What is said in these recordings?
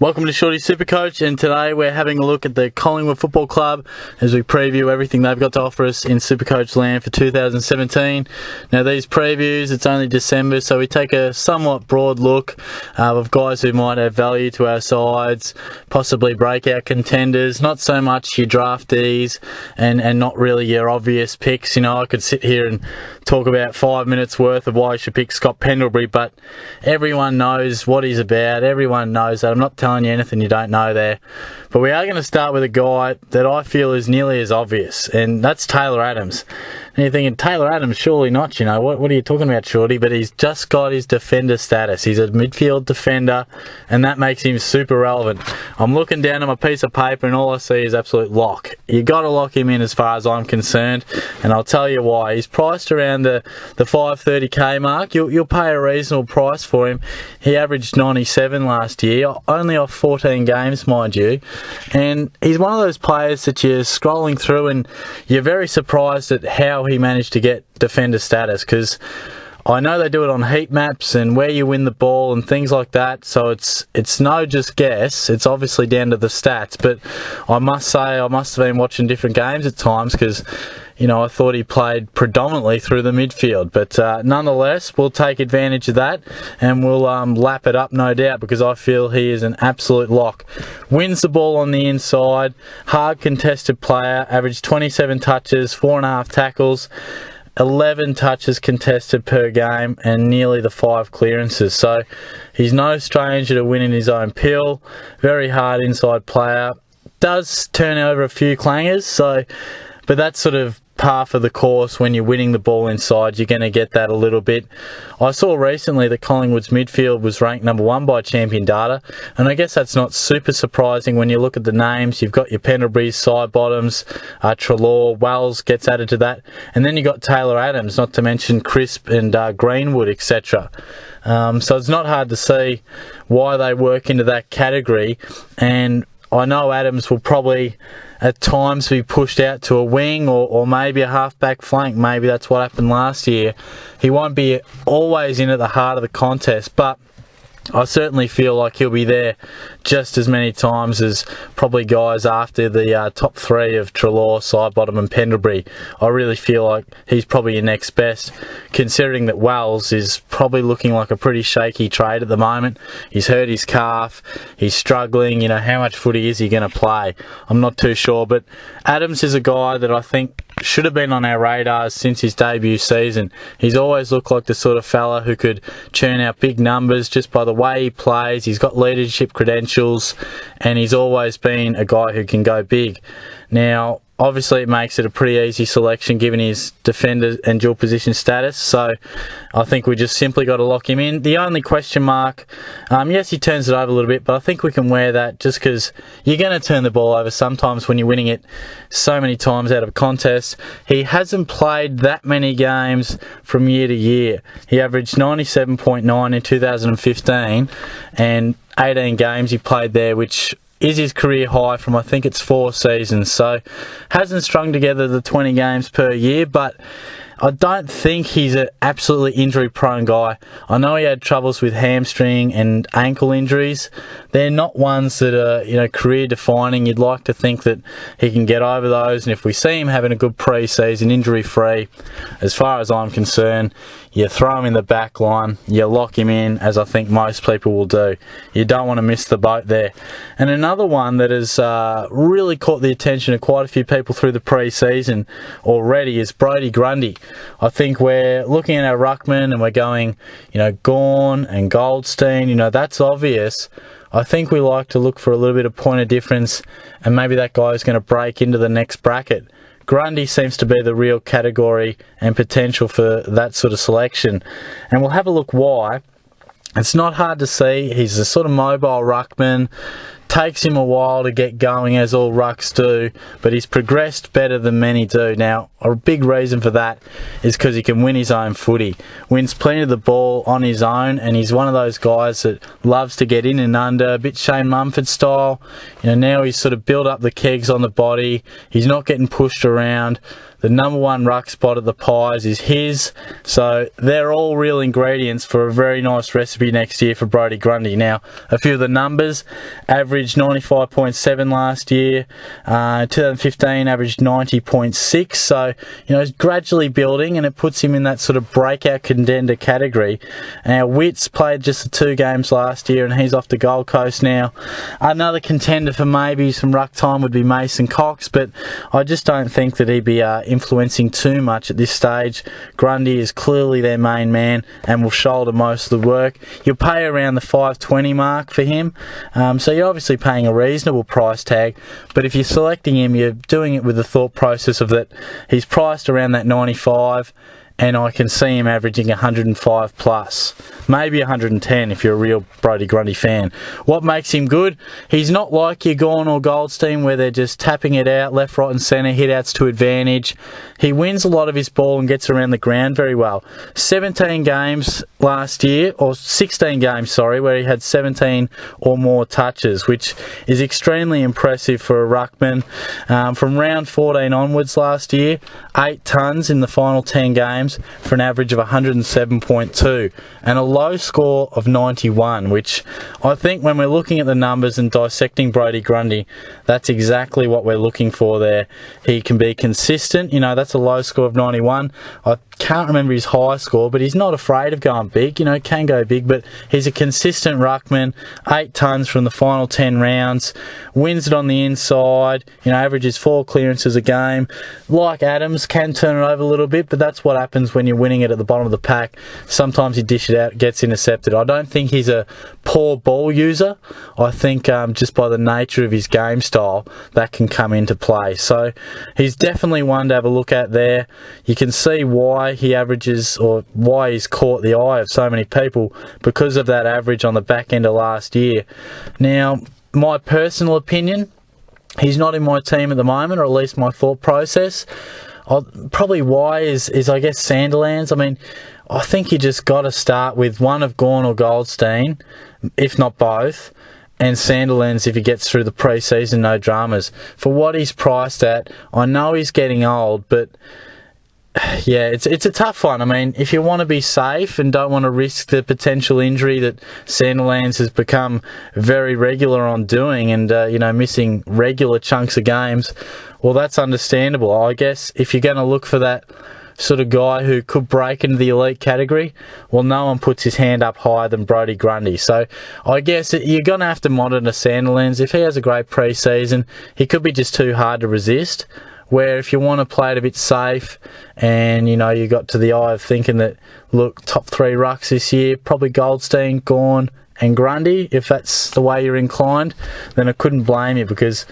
Welcome to Shorty's SuperCoach, and today we're having a look at the Collingwood Football Club as we preview everything they've got to offer us in SuperCoach land for 2017. Now these previews, it's only December, so we take a somewhat broad look of guys who might have value to our sides, possibly breakout contenders, not so much your draftees and not really your obvious picks. You know, I could sit here and talk about 5 minutes worth of why you should pick Scott Pendlebury, but everyone knows what he's about. Everyone knows that. I'm not telling you anything you don't know there. But we are going to start with a guy that I feel is nearly as obvious, and that's Taylor Adams. And you're thinking, Taylor Adams, surely not, you know, what are you talking about, Shorty? But he's just got his defender status. He's a midfield defender, and that makes him super relevant. I'm looking down at my piece of paper, and all I see is absolute lock. You got to lock him in as far as I'm concerned, and I'll tell you why. He's priced around the 530k mark. You'll pay a reasonable price for him. He averaged 97 last year, only off 14 games, mind you. And he's one of those players that you're scrolling through and you're very surprised at how he managed to get defender status, because I know they do it on heat maps and where you win the ball and things like that, so it's no just guess. It's obviously down to the stats, but I must say I must have been watching different games at times, because you know, I thought he played predominantly through the midfield. But nonetheless, we'll take advantage of that and we'll lap it up, no doubt, because I feel he is an absolute lock. Wins the ball on the inside, hard contested player, averaged 27 touches, 4.5 tackles, 11 touches contested per game, and nearly the 5 clearances. So he's no stranger to winning his own pill. Very hard inside player. Does turn over a few clangers, but that's sort of par for the course. When you're winning the ball inside, you're going to get that a little bit. I saw recently that Collingwood's midfield was ranked number 1 by Champion Data, and I guess that's not super surprising when you look at the names. You've got your Pendlebury's, side bottoms, Treloar, Wells gets added to that, and then you got Taylor Adams, not to mention Crisp and Greenwood, etc. So it's not hard to see why they work into that category, and I know Adams will probably at times be pushed out to a wing or maybe a half-back flank. Maybe that's what happened last year. He won't be always in at the heart of the contest, but I certainly feel like he'll be there just as many times as probably guys after the top 3 of Treloar, Sidebottom and Pendlebury. I really feel like he's probably your next best, considering that Wells is probably looking like a pretty shaky trade at the moment. He's hurt his calf, he's struggling. You know, how much footy is he going to play? I'm not too sure, but Adams is a guy that I think should have been on our radars since his debut season. He's always looked like the sort of fella who could churn out big numbers just by the way he plays. He's got leadership credentials, and he's always been a guy who can go big. Now, obviously it makes it a pretty easy selection given his defender and dual position status, so I think we just simply got to lock him in. The only question mark, yes, he turns it over a little bit, but I think we can wear that just because you're going to turn the ball over sometimes when you're winning it so many times out of a contest. He hasn't played that many games from year to year. He averaged 97.9 in 2015, and 18 games he played there, which is his career high from, I think it's 4 seasons. So hasn't strung together the 20 games per year, but I don't think he's an absolutely injury-prone guy. I know he had troubles with hamstring and ankle injuries. They're not ones that are, you know, career-defining. You'd like to think that he can get over those, and if we see him having a good pre-season, injury-free, as far as I'm concerned, you throw him in the back line, you lock him in, as I think most people will do. You don't want to miss the boat there. And another one that has really caught the attention of quite a few people through the pre-season already is Brodie Grundy. I think we're looking at our ruckman and we're going, you know, Gawn and Goldstein, you know, that's obvious. I think we like to look for a little bit of point of difference, and maybe that guy is going to break into the next bracket. Grundy seems to be the real category and potential for that sort of selection, and we'll have a look why. It's not hard to see. He's a sort of mobile ruckman. Takes him a while to get going, as all rucks do, but he's progressed better than many do. Now, a big reason for that is because he can win his own footy. Wins plenty of the ball on his own, and he's one of those guys that loves to get in and under, a bit Shane Mumford style. You know, now he's sort of built up the kegs on the body. He's not getting pushed around. The number one ruck spot at the Pies is his. So they're all real ingredients for a very nice recipe next year for Brodie Grundy. Now, a few of the numbers: averaged 95.7 last year. 2015 averaged 90.6. So, he's gradually building, and it puts him in that sort of breakout contender category. Now, Witts played just the 2 games last year, and he's off to Gold Coast now. Another contender for maybe some ruck time would be Mason Cox, but I just don't think that he'd be influencing too much at this stage. Grundy is clearly their main man and will shoulder most of the work. You'll pay around the $5.20 mark for him, so you're obviously paying a reasonable price tag, but if you're selecting him, you're doing it with the thought process of that he's priced around that 95, and I can see him averaging 105 plus, maybe 110 if you're a real Brodie Grundy fan. What makes him good? He's not like your Gawn or Goldstein where they're just tapping it out left, right and centre, hit-outs to advantage. He wins a lot of his ball and gets around the ground very well. 17 games last year, or 16 games, where he had 17 or more touches, which is extremely impressive for a ruckman. From round 14 onwards last year, 8 tons in the final 10 games for an average of 107.2 and a low score of 91, which I think when we're looking at the numbers and dissecting Brodie Grundy, that's exactly what we're looking for there. He can be consistent. That's a low score of 91. I can't remember his high score, but he's not afraid of going big. Can go big, but he's a consistent ruckman. 8 tons from the final 10 rounds. Wins it on the inside. Averages 4 clearances a game. Like Adams, can turn it over a little bit, but that's what happens when you're winning it at the bottom of the pack. Sometimes he dish it out, gets intercepted. I don't think he's a poor ball user. I think just by the nature of his game style, that can come into play. So he's definitely one to have a look at there. You can see why he averages, or why he's caught the eye of so many people, because of that average on the back end of last year. Now, my personal opinion, he's not in my team at the moment, or at least my thought process. Probably why is I guess Sandilands. I think you just got to start with one of Gawn or Goldstein, if not both, and Sandilands if he gets through the pre-season, no dramas. For what he's priced at, I know he's getting old, but yeah, it's a tough one. If you want to be safe and don't want to risk the potential injury that Sandilands has become very regular on doing, and missing regular chunks of games, well, that's understandable. I guess if you're going to look for that sort of guy who could break into the elite category, well, no one puts his hand up higher than Brodie Grundy. So I guess you're going to have to monitor Sandilands. If he has a great pre-season, he could be just too hard to resist. Where if you want to play it a bit safe, and you got to the eye of thinking that, look, top 3 rucks this year, probably Goldstein, Gawn and Grundy, if that's the way you're inclined, then I couldn't blame you, because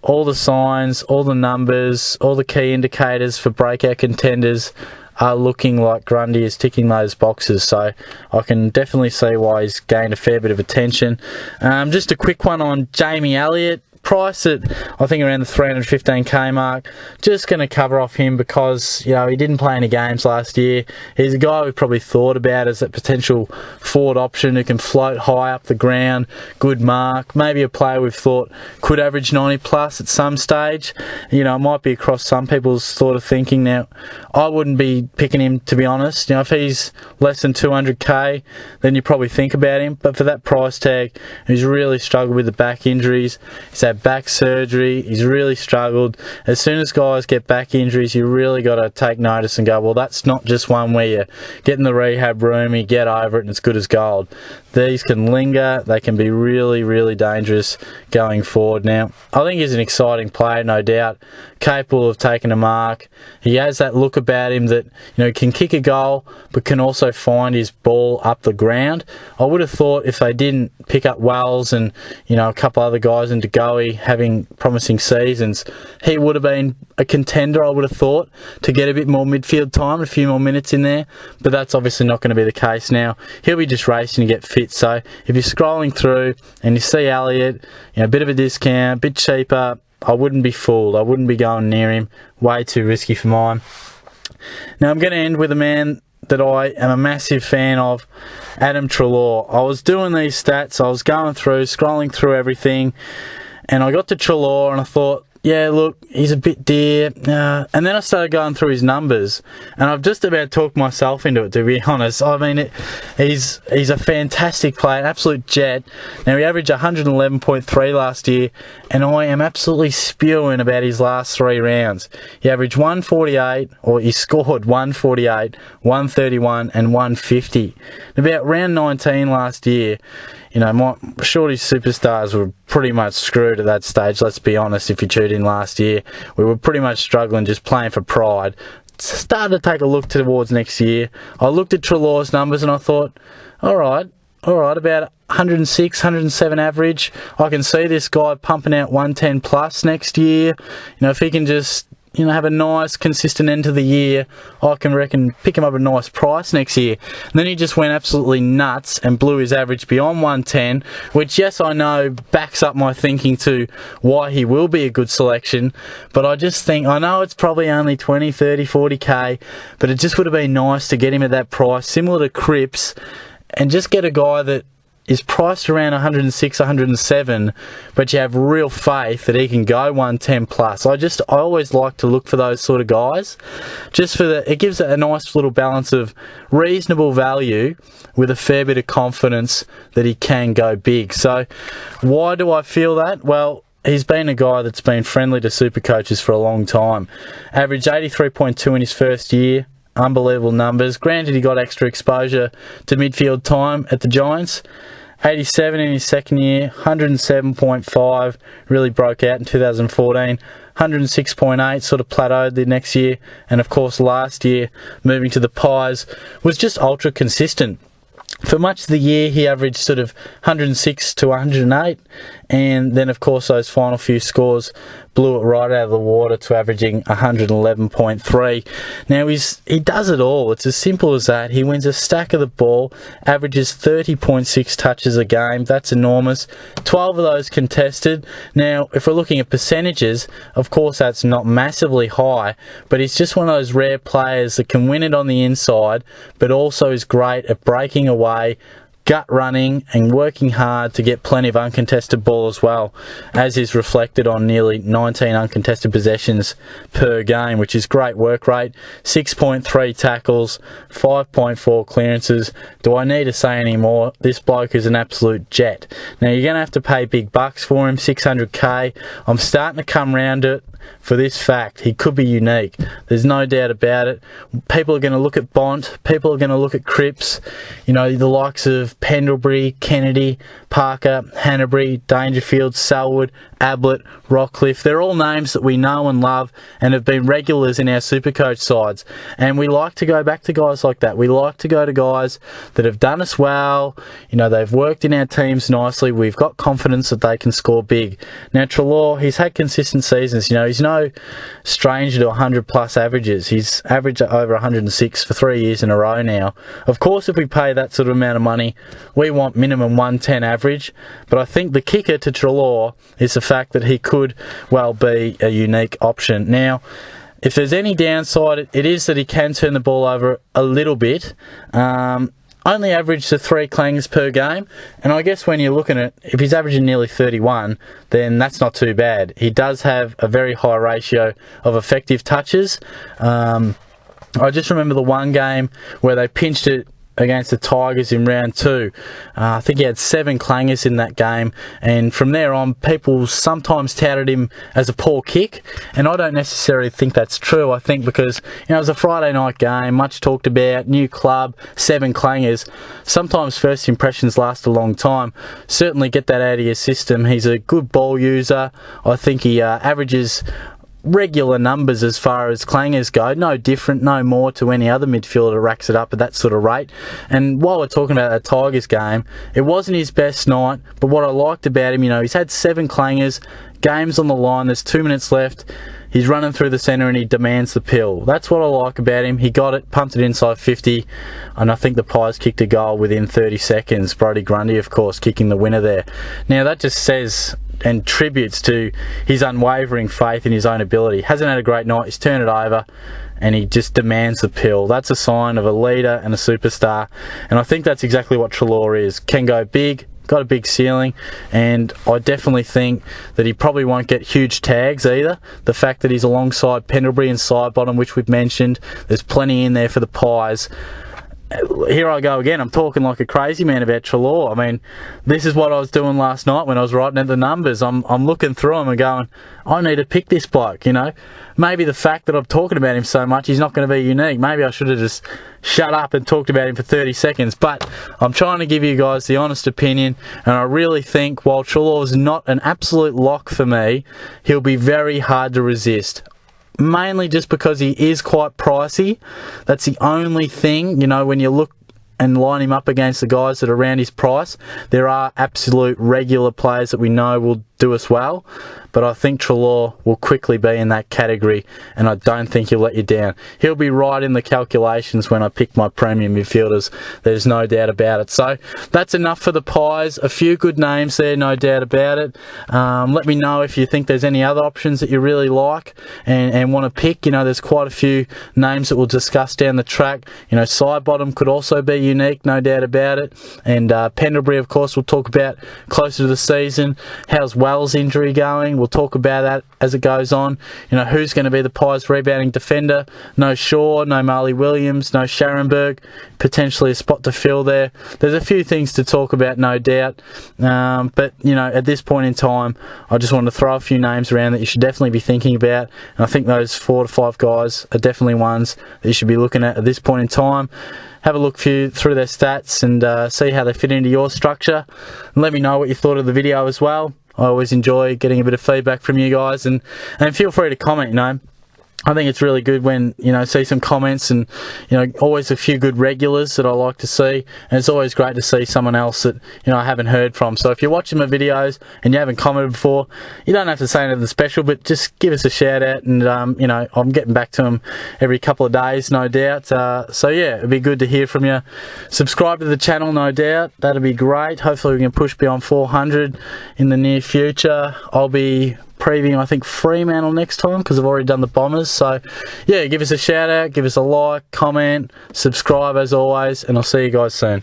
all the signs, all the numbers, all the key indicators for breakout contenders are looking like Grundy is ticking those boxes. So I can definitely see why he's gained a fair bit of attention. Just a quick one on Jamie Elliott. Price at, I think, around the 315k mark. Just going to cover off him because, he didn't play any games last year. He's a guy we probably thought about as a potential forward option who can float high up the ground, good mark, maybe a player we've thought could average 90 plus at some stage. It might be across some people's sort of thinking. Now, I wouldn't be picking him, to be honest. If he's less than 200k, then you probably think about him. But for that price tag, he's really struggled with the back injuries. He's had back surgery. He's really struggled. As soon as guys get back injuries, you really got to take notice and go, well, that's not just one where you get in the rehab room, you get over it, and it's good as gold. These can linger. They can be really, really dangerous going forward. Now, I think he's an exciting player, no doubt. Capable of taking a mark. He has that look about him that, can kick a goal, but can also find his ball up the ground. I would have thought if they didn't pick up Wells and, a couple other guys into Goey having promising seasons, he would have been a contender, I would have thought, to get a bit more midfield time, a few more minutes in there. But that's obviously not going to be the case now. He'll be just racing to get fit. So if you're scrolling through and you see Elliott, a bit of a discount, a bit cheaper, I wouldn't be fooled. I wouldn't be going near him. Way too risky for mine. Now I'm going to end with a man that I am a massive fan of, Adam Treloar. I was doing these stats, I was going through, scrolling through everything, and I got to Treloar and I thought, yeah, look, he's a bit dear. And then I started going through his numbers, and I've just about talked myself into it, to be honest. I mean, he's a fantastic player, an absolute jet. Now, he averaged 111.3 last year, and I am absolutely spewing about his last 3 rounds. He averaged 148, or he scored 148, 131, and 150. About round 19 last year, you know, my Shorty's superstars were pretty much screwed at that stage, let's be honest. If you tuned in last year, we were pretty much struggling, just playing for pride. Started to take a look towards next year. I looked at Treloar's numbers and I thought, alright, about 106, 107 average. I can see this guy pumping out 110 plus next year. You know, if he can just, you know, have a nice consistent end to the year, I can reckon pick him up a nice price next year. And then he just went absolutely nuts and blew his average beyond 110, which, yes, I know backs up my thinking to why he will be a good selection. But I just think, I know it's probably only 20, 30, 40k, but it just would have been nice to get him at that price, similar to Cripps, and just get a guy that is priced around 106, 107, but you have real faith that he can go 110 plus. I always like to look for those sort of guys, just for it gives it a nice little balance of reasonable value with a fair bit of confidence that he can go big. So why do I feel that? Well, he's been a guy that's been friendly to super coaches for a long time. Averaged 83.2 in his first year. Unbelievable numbers. Granted, he got extra exposure to midfield time at the Giants. 87 in his second year, 107.5, really broke out in 2014. 106.8, sort of plateaued the next year. And of course, last year, moving to the Pies, was just ultra consistent. For much of the year, he averaged sort of 106 to 108, and then of course those final few scores blew it right out of the water to averaging 111.3. Now he does it all. It's as simple as that. He wins a stack of the ball, averages 30.6 touches a game. That's enormous. 12 of those contested. Now, if we're looking at percentages, of course that's not massively high, but he's just one of those rare players that can win it on the inside, but also is great at breaking away, gut running and working hard to get plenty of uncontested ball as well, as is reflected on nearly 19 uncontested possessions per game, which is great work rate. 6.3 tackles, 5.4 clearances. Do I need to say any more? This bloke is an absolute jet. Now, you're going to have to pay big bucks for him, 600k. I'm starting to come round it for this fact. He could be unique. There's no doubt about it. People are going to look at Bont. People are going to look at Cripps. You know, the likes of Pendlebury, Kennedy, Parker, Hanbury, Dangerfield, Selwood, Ablett, Rockcliffe. They're all names that we know and love and have been regulars in our Supercoach sides. And we like to go back to guys like that. We like to go to guys that have done us well. You know, they've worked in our teams nicely. We've got confidence that they can score big. Now, Treloar, he's had consistent seasons. You know, he's no stranger to 100 plus averages. He's averaged over 106 for 3 years in a row now. Of course, if we pay that sort of amount of money, we want minimum 110 average. But I think the kicker to Treloar is the fact that he could well be a unique option. Now, if there's any downside, it is that he can turn the ball over a little bit. Only averaged to 3 clangs per game, and I guess when you're looking at, if he's averaging nearly 31, then that's not too bad. He does have a very high ratio of effective touches. I just remember the one game where they pinched it against the Tigers in round 2. I think he had 7 clangers in that game, and from there on, people sometimes touted him as a poor kick, and I don't necessarily think that's true. I think because, you know, it was a Friday night game, much talked about, new club, 7 clangers. Sometimes first impressions last a long time. Certainly get that out of your system. He's a good ball user. I think he averages regular numbers as far as clangers go, no different, no more to any other midfielder racks it up at that sort of rate. And while we're talking about that Tigers game, it wasn't his best night, but what I liked about him, you know, he's had 7 clangers, game's on the line, there's 2 minutes left, he's running through the centre and he demands the pill. That's what I like about him. He got it, pumped it inside 50, and I think the Pies kicked a goal within 30 seconds. Brodie Grundy, of course, kicking the winner there. Now, that just says and tributes to his unwavering faith in his own ability. Hasn't had a great night, he's turned it over, and he just demands the pill. That's a sign of a leader and a superstar, and I think that's exactly what Treloar is. Can go big, got a big ceiling, and I definitely think that he probably won't get huge tags either. The fact that he's alongside Pendlebury and Sidebottom, which we've mentioned, there's plenty in there for the Pies. Here I go again, I'm talking like a crazy man about Treloar. I mean, this is what I was doing last night when I was writing out the numbers. I'm looking through them and going, I need to pick this bloke, you know. Maybe the fact that I'm talking about him so much, he's not going to be unique. Maybe I should have just shut up and talked about him for 30 seconds. But I'm trying to give you guys the honest opinion, and I really think while Treloar is not an absolute lock for me, he'll be very hard to resist. Mainly just because he is quite pricey. That's the only thing, you know, when you look and line him up against the guys that are around his price. There are absolute regular players that we know will do us well, but I think Treloar will quickly be in that category, and I don't think he'll let you down. He'll be right in the calculations when I pick my premium midfielders. There's no doubt about it. So that's enough for the Pies. A few good names there, no doubt about it. Let me know if you think there's any other options that you really like and want to pick. You know, there's quite a few names that we'll discuss down the track. You know, Sidebottom could also be unique, no doubt about it. And Pendlebury, of course, we'll talk about closer to the season. How's Wells' injury going? We'll talk about that as it goes on. You know, who's going to be the Pies rebounding defender? No Shaw, no Marley Williams, no Scharenberg. Potentially a spot to fill there. There's a few things to talk about, no doubt. But, you know, at this point in time, I just want to throw a few names around that you should definitely be thinking about. And I think those 4 to 5 guys are definitely ones that you should be looking at this point in time. Have a look through their stats and see how they fit into your structure. And let me know what you thought of the video as well. I always enjoy getting a bit of feedback from you guys, and feel free to comment, you know. I think it's really good when, you know, see some comments, and, you know, always a few good regulars that I like to see, and it's always great to see someone else that, you know, I haven't heard from. So if you're watching my videos and you haven't commented before, you don't have to say anything special, but just give us a shout out, and you know, I'm getting back to them every couple of days, no doubt. So yeah, it'd be good to hear from you. Subscribe to the channel, no doubt, that'd be great. Hopefully we can push beyond 400 in the near future. I'll be previewing, I think, Fremantle next time because I've already done the Bombers. So yeah, give us a shout out, give us a like, comment, subscribe as always, and I'll see you guys soon.